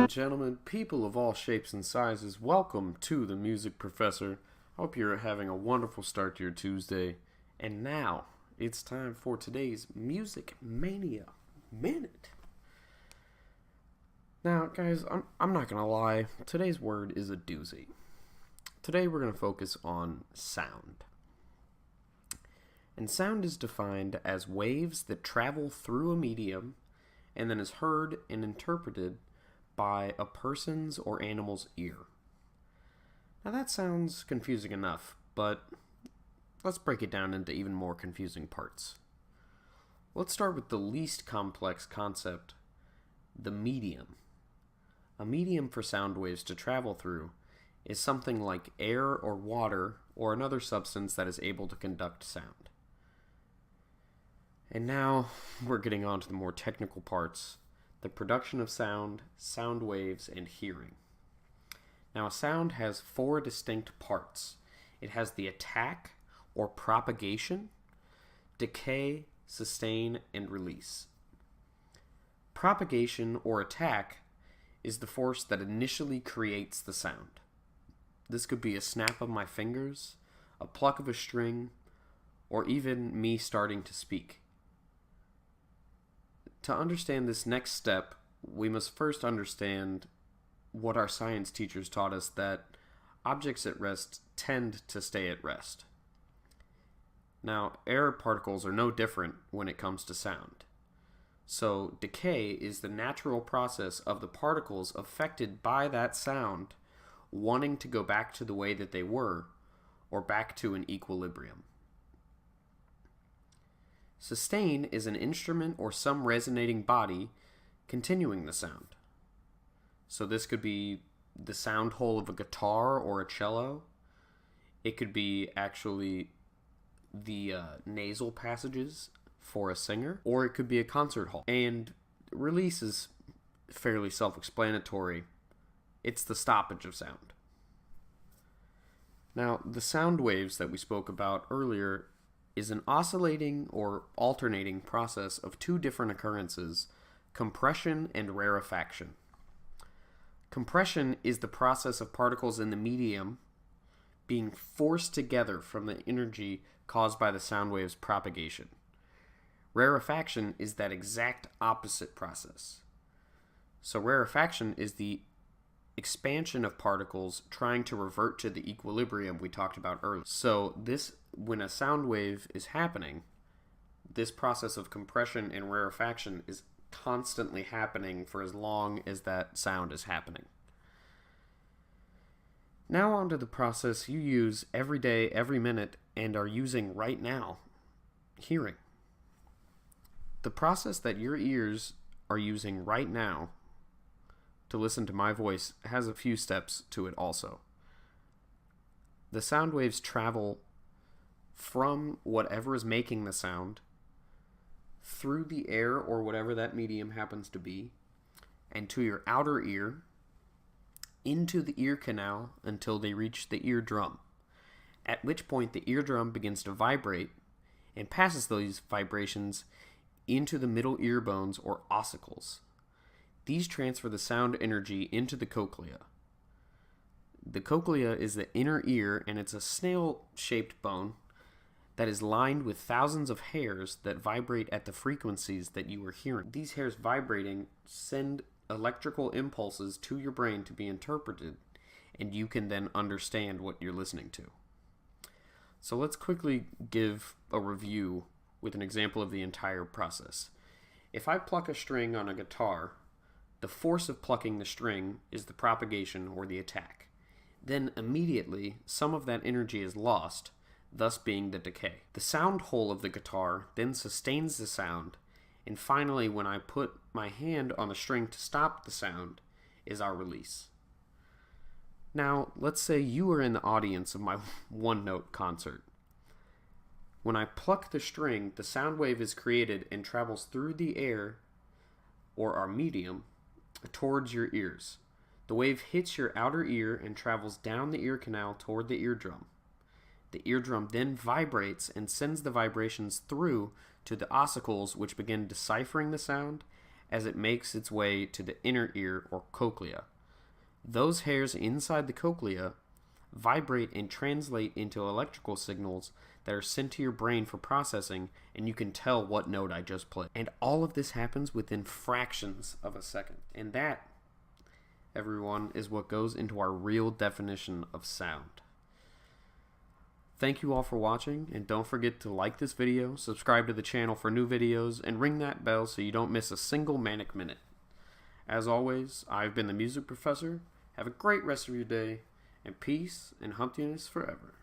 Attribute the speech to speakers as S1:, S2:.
S1: Gentlemen, people of all shapes and sizes, welcome to the Music Professor. Hope you're having a wonderful start to your Tuesday. And now, it's time for today's Music Mania Minute. Now, guys, I'm not going to lie, today's word is a doozy. Today we're going to focus on sound. And sound is defined as waves that travel through a medium and then is heard and interpreted by a person's or animal's ear. Now that sounds confusing enough, but let's break it down into even more confusing parts. Let's start with the least complex concept, the medium. A medium for sound waves to travel through is something like air or water or another substance that is able to conduct sound. And now we're getting on to the more technical parts, the production of sound, sound waves, and hearing. Now a sound has four distinct parts. It has the attack or propagation, decay, sustain, and release. Propagation or attack is the force that initially creates the sound. This could be a snap of my fingers, a pluck of a string, or even me starting to speak. To understand this next step, we must first understand what our science teachers taught us, that objects at rest tend to stay at rest. Now, air particles are no different when it comes to sound. So, decay is the natural process of the particles affected by that sound wanting to go back to the way that they were, or back to an equilibrium. Sustain is an instrument or some resonating body continuing the sound. So this could be the sound hole of a guitar or a cello. It could be actually the nasal passages for a singer, or it could be a concert hall. And release is fairly self-explanatory. It's the stoppage of sound. Now, the sound waves that we spoke about earlier is an oscillating or alternating process of two different occurrences, compression and rarefaction. Compression is the process of particles in the medium being forced together from the energy caused by the sound wave's propagation. Rarefaction is that exact opposite process. So rarefaction is the expansion of particles trying to revert to the equilibrium we talked about earlier. So when a sound wave is happening, this process of compression and rarefaction is constantly happening for as long as that sound is happening. Now on to the process you use every day, every minute, and are using right now, hearing. The process that your ears are using right now to listen to my voice has a few steps to it also. The sound waves travel from whatever is making the sound through the air or whatever that medium happens to be, and to your outer ear, into the ear canal until they reach the eardrum, at which point the eardrum begins to vibrate and passes those vibrations into the middle ear bones or ossicles. These transfer the sound energy into the cochlea. The cochlea is the inner ear, and it's a snail-shaped bone that is lined with thousands of hairs that vibrate at the frequencies that you are hearing. These hairs vibrating send electrical impulses to your brain to be interpreted, and you can then understand what you're listening to. So let's quickly give a review with an example of the entire process. If I pluck a string on a guitar, the force of plucking the string is the propagation or the attack. Then immediately, some of that energy is lost, thus being the decay. The sound hole of the guitar then sustains the sound, and finally, when I put my hand on the string to stop the sound, is our release. Now, let's say you are in the audience of my one-note concert. When I pluck the string, the sound wave is created and travels through the air, or our medium, towards your ears. The wave hits your outer ear and travels down the ear canal toward the eardrum. The eardrum then vibrates and sends the vibrations through to the ossicles, which begin deciphering the sound as it makes its way to the inner ear or cochlea. Those hairs inside the cochlea vibrate and translate into electrical signals that are sent to your brain for processing, and you can tell what note I just played. And all of this happens within fractions of a second. And that, everyone, is what goes into our real definition of sound. Thank you all for watching, and don't forget to like this video, subscribe to the channel for new videos, and ring that bell so you don't miss a single manic minute. As always, I've been the Music Professor. Have a great rest of your day, and peace and humptiness forever.